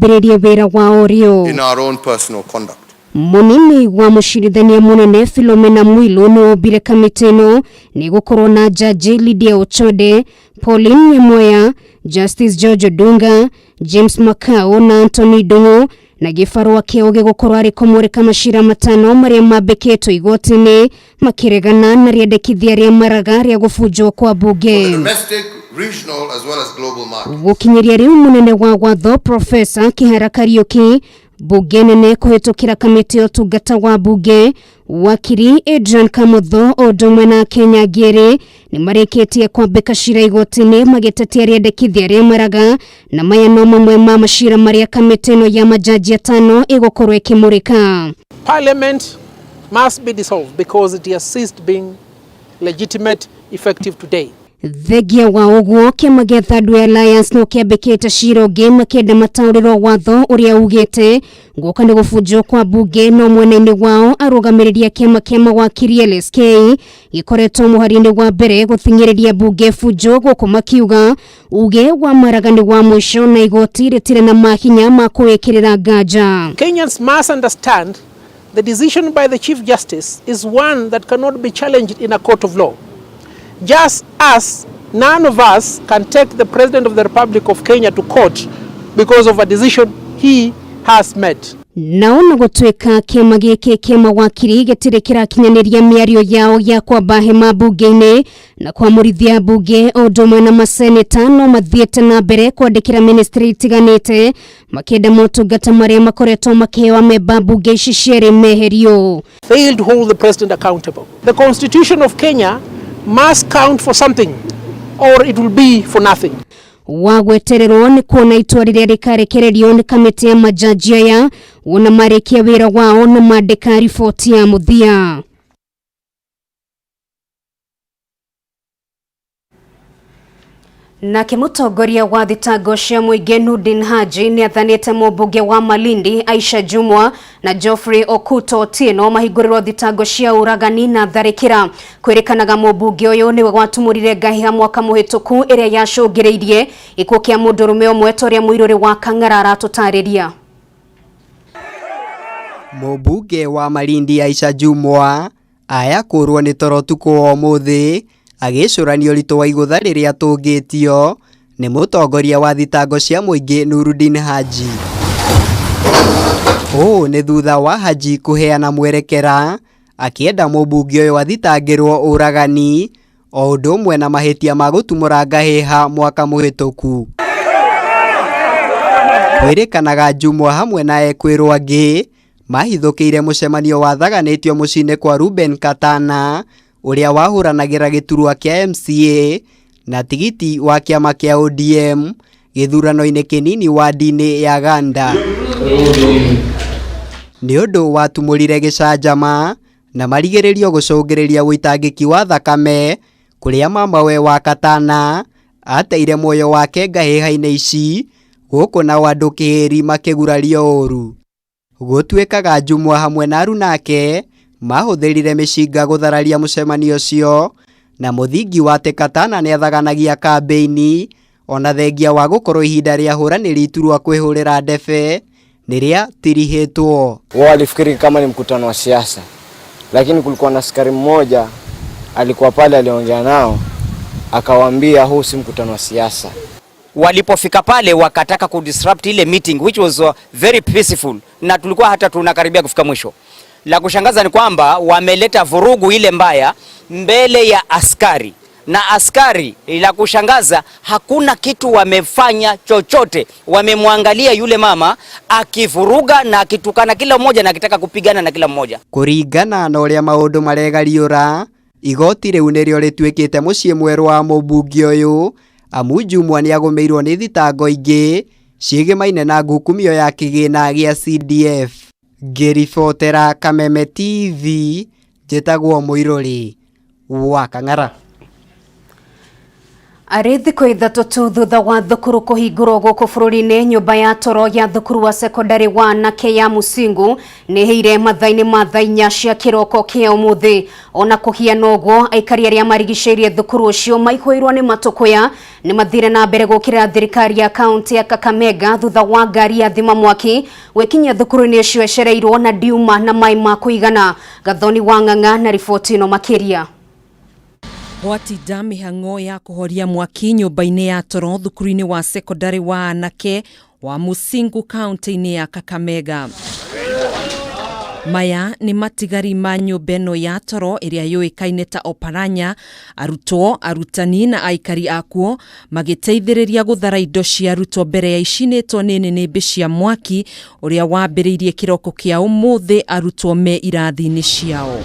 kwambĩrĩria wĩra wao rĩo. In our own personal conduct. Munini wa mushirithania munene Philomena Mwilu no obire kamiti ĩno nĩ gũkorwo na Jaji Lydia Ochode, Pauline Nyemoya, Justice George Odunga, James Makau na Anthony Dungu na gifarwa kĩo gĩgũkorwo arĩ kũmũrĩka macira matano marĩa mambĩkĩtwo igoti-inĩ makĩregana na rĩendekithia rĩa maraga rĩa gũbunjwo kwa bunge. Regional as well as global markets. Gũkinyĩria rĩu munene wa watho Professor Kihara Kariuki bunge nene kũhetũkĩra kamĩtĩ ya ũtungata wa bunge wakiri Adrian Kamotho ũndũmwe na Kenya Ngĩrĩ nĩ marĩkĩtie kwambĩka cira igoti-inĩ magĩtetia rĩendekithia rĩa maraga na maya no mamwe ma macira marĩa kamĩtĩ ĩno ya majaji atano ĩgũkorwo ĩkĩmũrĩka. Parliament must be dissolved because it has ceased being legitimate effective today. Thegia wa ũguo kĩama gĩa Third Alliance no kĩambĩkĩte cira ũngĩ makĩenda mataũrĩrwo watho ũrĩa ugĩte gũka nĩ gũbunjwo kwa bunge no mwena-inĩ wao arũgamĩrĩria kĩama kĩa mawakiri LSK gĩkoretwo mũhari-inĩ wa mbere gũthing'ĩrĩria bunge bunjo gũkũ makiuga uge wa maraga nĩ wa mũico na igoti rĩtirĩ na mahinya ma kwĩkĩrĩra nganja. Kenyans must understand the decision by the Chief Justice is one that cannot be challenged in a court of law. Just as none of us can take the President of the Republic of Kenya to court because of a decision he has made. Naona gũtuĩka kĩama gĩkĩ kĩa mawakiri gĩtirĩ kĩrakinyanĩria mĩario yao ya kwamba hema bunge-inĩ na kwamũrithia bunge o ũndũmwe na maseneta no mathiĩte na mbere kwandĩkĩra ministry itiganĩte makĩenda motungata marĩa makoretwo makĩhewa memba bunge ici cierĩ meherio. Failed to hold the president accountable. The Constitution of Kenya must count for something or it will be for nothing. Wagwetererwo nĩ kuona itua rĩrĩa rĩkarekererio nĩ kamĩtĩ ya majaji aya wona marĩkia wĩra wao na mandĩka riboti ya mũthia. Na mũtongoria wa thitango cia mũingĩ Nurdin Haji nĩ athanĩte mũmbunge wa Malindi Aisha Jumwa na Geoffrey Okuto Otieno mahingũrĩrwo thitango cia ũragani na tharĩkĩra. Kwĩrĩkanaga mũmbunge ũyũ nĩwe gwatumũrire ngahĩha mwaka mũhĩtũku ĩrĩa yacũngĩrĩirie ikuũ kĩa mũndũrũme ũmwe torĩa mũirũrĩ wa Kang'ara aratũtarĩria. Mũmbunge wa Malindi Aisha Jumwa ayakũrwo nĩ toro tuko ũmũthĩ agĩcũranio ritũ wa igũtha rĩrĩa tũngĩtio nĩ mũtongoria wa thitango cia mũingĩ Nurdin Haji. Nĩ thutha wa Haji kũheana mwerekera akĩenda mũmbunge ũyũ athitangĩrwo ũragani o ũndũ ũmwe na mahĩtia ma gũtumũra ngahĩha mwaka mũhĩtũku. Kwĩrĩkanaga Jumwa hamwe na ekwĩrwo angĩ mahithũkĩire mũcemanio wathaganĩtio mũciĩ-inĩ kwa Ruben Katana ũrĩa wahũranagĩra gĩturwa kĩa MCA na tigiti wa kĩama kĩa ODM gĩthurano-inĩ kĩnini wa ndini ya Ganda. Nĩ ũndũ watumũrire gĩcanjama na marigĩrĩrio gũcũngĩrĩria wĩitangĩki wa thakame kũrĩa mamawe wa Katana ateire muoyo wake ngahĩha-inĩ ici gũkũ na andũ kĩhĩri makĩgurario ũru. Gũtuĩkaga Jumwa hamwe na arunake mahũthĩrire mĩcinga gũthararia mũcemanio ũcio na mũthingi wa Katana nĩ athaganagia kambeini ona thengia wa gũkorwo ihinda rĩa hũranĩri iturwa kwĩhũrĩra ndebe nĩrĩa tirihĩtwo. Wao walifikiri kama ni mkutano wa siasa, lakini kulikuwa na askari mmoja alikuwa pale, aliongea nao akawaambia huu si mkutano wa siasa. Walipofika pale wakataka kudisrupt ile meeting which was very peaceful na tulikuwa hata tunakaribia kufika mwisho. La kushangaza ni kwamba wameleta vurugu ile mbaya mbele ya askari. Na askari, la kushangaza, hakuna kitu wamefanya chochote. Wamemwangalia yule mama akivuruga na akitukana kila mmoja na akitaka kupigana na kila mmoja. Kũringana na ũrĩa maũndũ maregariũra, igoti rĩu nĩrĩo rĩtuĩkĩte mũciĩ mwerũ wa mũmbunge ũyũ amu Jumwa nĩ agũmĩirwo nĩ thitango ingĩ ciĩgĩmaine na ngukumio ya kĩgĩna gĩa CDF. Ngĩribotera Kameme TV, njĩtagwo Mũirũrĩ wa Kang'ara. Arĩ thikũ ithatũ tu thutha wa thukuru kũhingũrwo gũkũ bũrũri-inĩ, nyũmba ya toro ya thukuru wa secondary wa Anake ya Musingu nĩhĩire mathaa-inĩ ma thaa 4 cia kĩroko kĩa ũmũthĩ. Ona kũhiana ũguo, aikari arĩa marigicĩirie thukuru ũcio maihũirwo nĩ matũkũya nĩ mathire na mbere gũkĩrĩra thirikari ya kaunti ya Kakamega thutha wa ngari ya thima mwaki gũkinya thukuru-inĩ ũcio ecereirwo na ndiuma na maĩ ma kũigana. Gathoni wa Ng'ang'a na riboti ĩno makĩria. Gwatinda mĩhang'o ya kũhoria mwaki nyũmba-inĩ ya toro thukuru-inĩ wa secondary wa Anake wa Musingu kaunti-inĩ ya Kakamega. Maya nĩ matigari ma nyũmba ĩno ya toro ĩrĩa yũĩkaine ta Oparanya, arutwo, arutani na aikari akuo magĩteithĩrĩria gũthara indo cia arutwo mbere ya icinĩtwo nĩ nĩnĩmbĩ cia mwaki ũrĩa wambĩrĩirie kĩroko kĩa ũmũthĩ arutwo me irathi-inĩ ciao.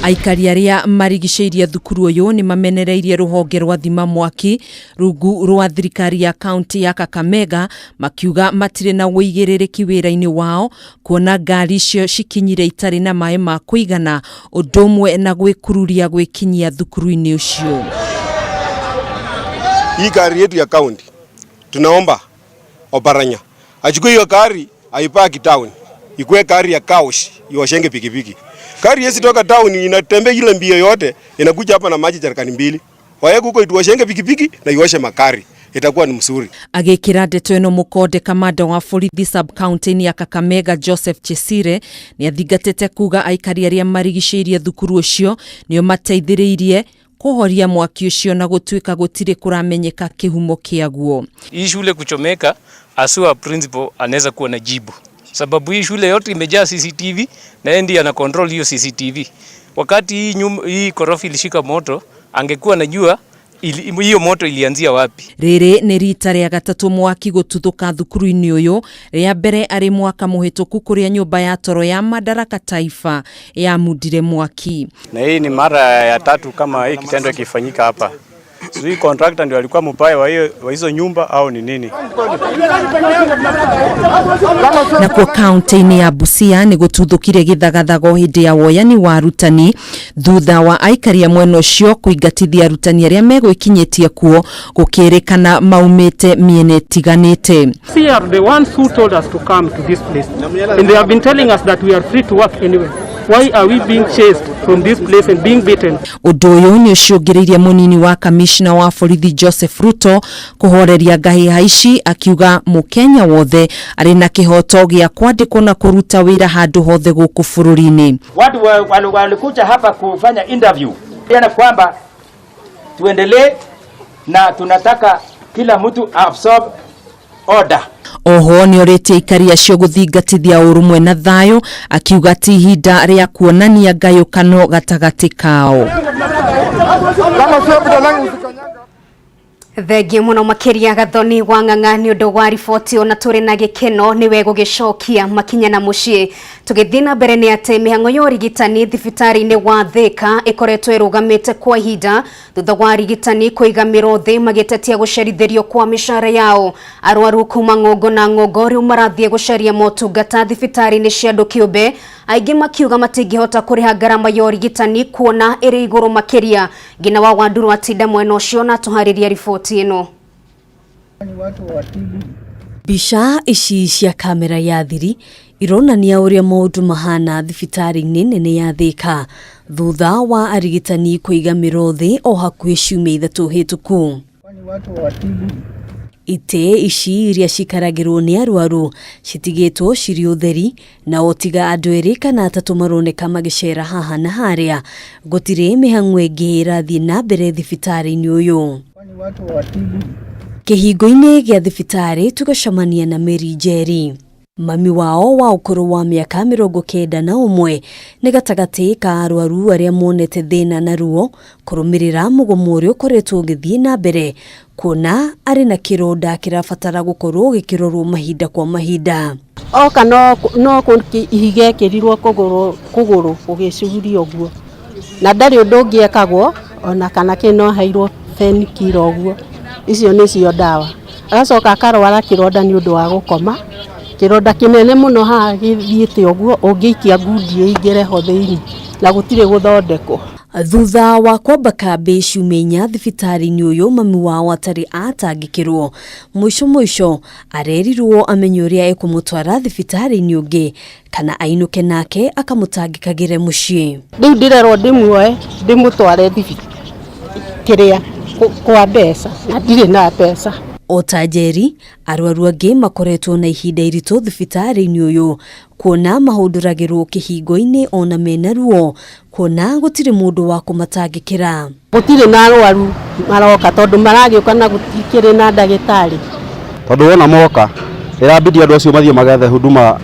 Aikari arĩa marigicĩirie thukuru ũyũ nĩ mamenereirie rũhonge rwa thima mwaki rungu rwa thirikari ya kaunti ya Kakamega, makiuga matirĩ na wĩigĩrĩrĩki wĩra-inĩ wao kuona ngari icio cikinyire itarĩ na maĩ ma kũigana, ũndũ ũmwe na gwĩkururia gwĩkinyia thukuru-inĩ ũcio. Hii gari yetu ya kaunti tunaomba Oparanya achukue hiyo gari aipaki town, ikuwe gari ya kaushi iwashenge pikipiki. Gari yesi toka town inatembea ile mbio yote inakuja hapa na maji jarikani 2. Wae huko ituwashenge pikipiki na iwashe makari. Itakuwa ni mzuri. Agĩkĩra ndeto ĩno mũkonde kamanda wa borithi sub county ya Kakamega Joseph Chesire nĩ athingatĩte kuga aikari arĩa marigicĩirie thukuru ũcio nĩo mateithĩrĩirie kuhoria mwaki ũcio na gũtuĩka gũtirĩ kũramenyeka kĩhumo kĩaguo. Hii shule kuchomeka, asua principal anaweza kuwa na jibu. Sababu hii shule yote imejaa CCTV na yeye ndiye ana control hiyo CCTV. Wakati hii korofi ilishika moto, angekuwa najua hiyo moto ilianzia wapi. Rĩrĩ nĩ rita rĩa gatatũ mwaki gũtuthũka thukuru-inĩ ũyũ, rĩa mbere arĩ mwaka mũhĩtũku kũrĩa nyũmba ya toro ya Madaraka Taifa ya mudire mwaki. Na hii ni mara ya 3 kama hii kitendo kifanyika hapa. Hii contractor ndio alikuwa mbaya wa hizo nyumba au ni nini? Na kwa kaunti-inĩ ya Busia nĩ gũtuthũkire gĩthagathago hĩndĩ ya woyani wa arutani thutha wa aikari a mwena ũcio kũingatithia arutani arĩa megwĩkinyĩtie kuo gũkĩrĩkana maumĩte mĩena ĩtiganĩte. We are the ones who told us to come to this place and they have been telling us that we are free to work anywhere. Why are we being chased from this place and being beaten? Ũndũ ũyũ nĩ ũcũngĩrĩirie mũnini wa kamishna wa borithi Joseph Ruto kũhoreria ngahĩha ici, akiuga Mũkenya wothe arĩ na kĩhoto gĩa kwandĩkwo na kũruta wĩra handũ hothe gũkũ bũrũri-inĩ. Watu walikuja hapa kufanya interview yana kwamba tuendelee na tunataka kila mtu absorb order. Oho nĩ orĩtie aikari acio gũthingatithia ũrũmwe na thayũ, akiuga ti ihinda rĩa kuonania ngayũkano gatagatĩ kao. Thengiĩ mũno makĩria Gathoni wa Ng'ang'a nĩ ũndũ wa riboti ona tũrĩ na gĩkeno nĩwe gũgĩcokia makinya na mũciĩ. Tũgĩthiĩ na mbere nĩ atĩ mĩhang'o ya ũrigitani thibitarĩ-inĩ wa Thika ĩkoretwo ĩrũgamĩte kwa ihinda thutha wa arigitani kũigamĩrwo thĩ magĩtetia gũcerithĩrio kwa mĩcara yao. Arwaru kuma ng'ongo na ng'ongo rĩu marathiĩ gũcaria motungata thibitarĩ-inĩ cia andũ kĩũmbe, aingĩ makiuga matingĩhota kũrĩha ngarama ya ũrigitani kuona ĩrĩ igũrũ makĩria. Ngina wa Wanduru atinda mwena ũcio na tũharĩria riboti ĩno. Mbica ici cia kamera ya thiri ironania ũrĩa maũndũ mahana thibitarĩ-inĩ nene ya Thika thutha wa arigitani kũigamĩrwo thĩ o hakuhĩ ciumia 3 hĩtũku. Ite ici iria cikaragĩrwo nĩ arwaru citigĩtwo cirĩ ũtheri, na otiga andũ erĩ kana 3 maroneka magĩcera haha na harĩa. Gũtirĩ mĩhang'o ĩngĩ ĩrathiĩ na mbere thibitarĩ-inĩ ũyũ. Kĩhingo-inĩ gĩa thibitarĩ tũgacemania na Mary Njeri, mami wao wa ũkũrũ wa mĩaka 91 nĩ gatagatĩ ka arwaru arĩa monete thĩna na ruo kũrũmĩrĩra mũgomo ũrĩa ũkoretwo ũgĩthiĩ na mbere, kuona arĩ na kĩronda kĩrabatara gũkorwo gĩkĩrorwo mahinda kwa mahinda. Oka no ihiga ekĩrirwo kũgũrũ gũgĩcuria ũguo, na ndarĩ ũndũ ũngĩekagwo ona kana kĩno hairwo fenikiro ũguo. Icio nĩcio ndawa. Agacoka akarwara kĩronda nĩ ũndũ wa gũkoma, kĩronda kĩnene mũno haha gĩthiĩte ũguo, ũngĩikia ngundi ĩingĩre ho thĩinĩ na gũtirĩ gũthondekwo. Thutha wa kwamba kambe ciumenya thibitarĩ-inĩ ũyũ mami wao atarĩ atangĩkĩrwo, mũico arerirwo amenye ũrĩa ekũmũtwara thibitarĩ-inĩ ũngĩ kana ainũke nake akamũtangĩkagĩre mũciĩ. Rĩu ndĩrerwo ndĩmuoe ndĩmũtware thibitarĩ kwa mbeca na ndirĩ na mbeca. Otajeri arwaru angĩ makoretwo na ihinda iritũ thibitarĩ-inĩ ũyũ kuona mahũndũragĩrwo kĩhingo-inĩ ona mena ruo kuona gũtirĩ mũndũ wa kũmatangĩkĩra. Gũtirĩ na arwaru maroka tondũ maragĩũka na gũtikĩrĩ na ndagĩtarĩ. Tondũ wona moka ĩrabidi andũ acio mathiĩ magethe huduma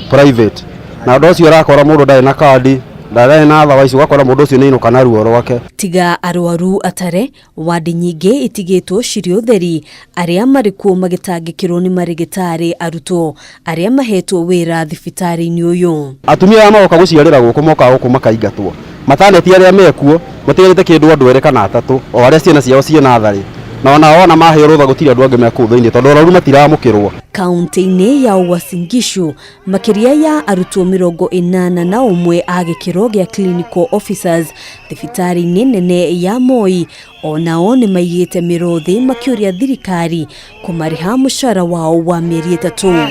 private na andũ acio arakora mũndũ ndarĩ na kandi ndarĩ na otherwise ugakora mũndũ ũcio nĩ inũka na ruo rwake. Tiga arwaru atare wadi nyingĩ itigĩtwo cirĩ ũtheri arĩa marĩ kuo magĩtangĩkĩrwo nĩ marĩgĩtarĩ arutwo arĩa mahetwo wĩra thibitarĩ-inĩ ũyũ. Atumia aya magoka gũciarĩra gũkũ moka gũkũ makaingatwo. Mataneti arĩa mekuo matigarĩte kĩndũ andũ erĩ kana atatũ o arĩa ciana ciao ciĩna tharĩ. Na ona maheo rũtha gũtirĩ andũ angĩ mekũu thĩinĩ tondũ arwaru matiramũkĩrwo. Kaunti-inĩ ya Uasin Gishu makĩria ya arutwo 81 a gĩkĩro gĩa clinical officers thibitarĩ-inĩ nene ya Moi onao nĩ maigĩte mĩrũthi makĩũria thirikari kũmarĩha mũcara wao wa mĩeri 3.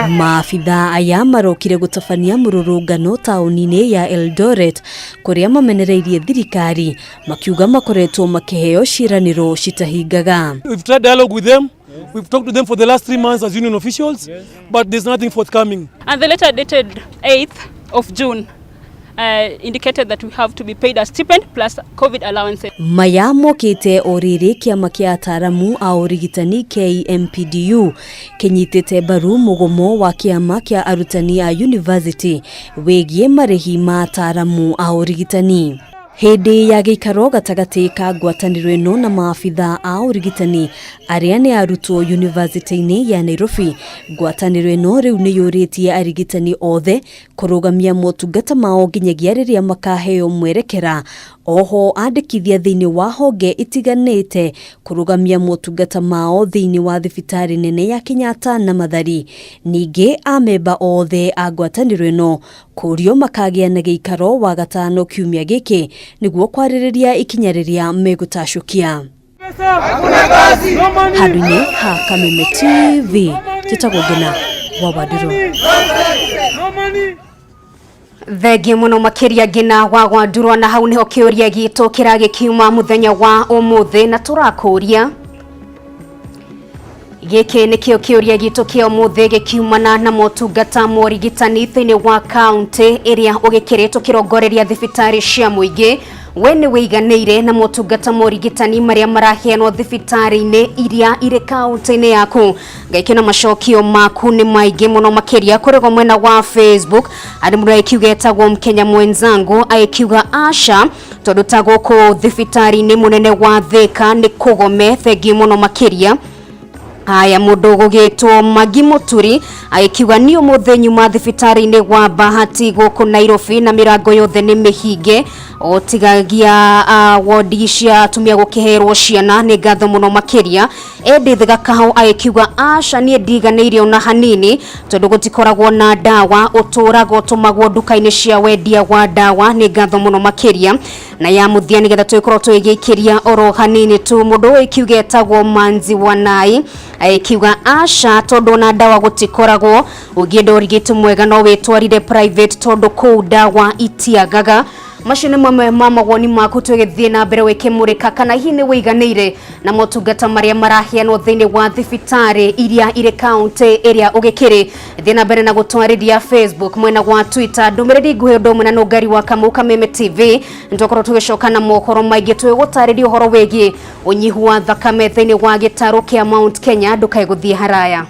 Maafitha aya marokire gũtabania mũrũrũngano taũni-inĩ ya Eldoret kũrĩa mamenereirie thirikari makiuga makoretwo makĩheo ciĩranĩro citahingaga. We've tried dialogue with them. We've talked to them for the last 3 months as union officials, but there's nothing forthcoming. And the letter dated 8th of June indicated that we have to be paid a stipend plus COVID allowances. Maya mokĩte o rĩrĩ kĩama kĩa ataramu a ũrigitani KMPDU kĩnyitĩte mbaru mũgomo wa kĩama kĩa arutani a university wĩgiĩ marĩhi ma ataramu a ũrigitani. Hĩndĩ ya gĩikaro gatagatĩ ka ngwatanĩro ĩno na maabitha a ũrigitani arĩa nĩ arutwo university-inĩ ya Nairobi, ngwatanĩro ĩno rĩu nĩ yũrĩtie arigitani othe kũrũgamia motungata mao nginyagia rĩrĩa makaheo mwerekera. Oho andĩkithia thĩinĩ wa honge itiganĩte kũrũgamia motungata mao thĩinĩ wa thibitarĩ nene ya Kenyatta na Mathari. Ningĩ amemba othe a ngwatanĩro ĩno kũrio makagĩa na gĩikaro wa gatano kiumia gĩkĩ nĩguo kwarĩrĩria ikinya rĩrĩa megũtacũkia. Handũ-inĩ ha Kameme TV njĩtagwo Ngina wa Wadiro. Thenge mũno makĩria Ngina wa Wadiro, na hau nĩho kĩũria gitũ kĩragĩkiuma mũthenya wa ũmũthĩ na tũrakũria. Gĩkĩ nĩkĩo kĩũria gitũ kĩa ũmũthĩ gĩkiumana na motungata ma ũrigitani thĩinĩ wa kaunti ĩrĩa ũgĩkĩrĩtwo kĩrongoreria thibitarĩ cia mũingĩ. We nĩ wĩiganĩire na motungata ma ũrigitani marĩa maraheanwo thibitarĩ-inĩ iria irĩ kaunti-inĩ yaku? Ngaikĩna macokio maku nĩ maingĩ mũno makĩria kũrĩgo mwena wa Facebook. Andũ mũndũ aikiuga etagwo Mkenya mwenzangu aikiuga aca tondũ ta gũkũ thibitarĩ-inĩ mũnene wa Thika nĩ kũgome. Thengi mũno makĩria. Aya mũndũ gũgĩtwo Magi Mũturi aikiuga nĩ ũmũthĩ nyuma thibitarĩ-inĩ wa Bahati gũkũ Nairobi na mĩrango yothe nĩ mĩhinge o tigagia wodi cia atumia gũkĩherwo ciana. Nĩ ngatho mũno makĩria. Edith Gakahau aikiuga aca niĩ ndiganĩire ona hanini tondũ gũtikoragwo na ndawa ũtũraga ũtũmagwo nduka-inĩ cia wendia wa ndawa. Nĩ ngatho mũno makĩria. Na ya mũthia nĩgetha twĩkorwo twĩgĩikĩria oro hanini tu, mũndũ aikiuga etagwo Manzi Wanai aikiuga aca tondũ na ndawa gũtikoragwo, ũngĩenda ũrigiti mwega no wĩtwarire private tondũ kũu ndawa itiagaga. Macio nĩ mamwe ma mawoni maku tũgĩthiĩ na mbere wĩkĩmũrĩka kana hihi nĩ wĩiganĩire na motungata marĩa maraheanwo thĩinĩ wa thibitarĩ iria irĩ kaunti ĩrĩa ũgĩkĩrĩ. Thiĩ na mbere na gũtwarĩria Facebook, mwena wa Twitter ndũmĩrĩri nguhĩ ũndũ ũmwe na Nungari wa Kamau Kameme TV. Nĩtũkorwo tũgĩcoka na mohoro maingĩ twĩgũtarĩria ũhoro wĩgiĩ ũnyihu wa thakame thĩinĩ wa gĩtarũ kĩa Mount Kenya. Ndũkae gũthiĩ haraya.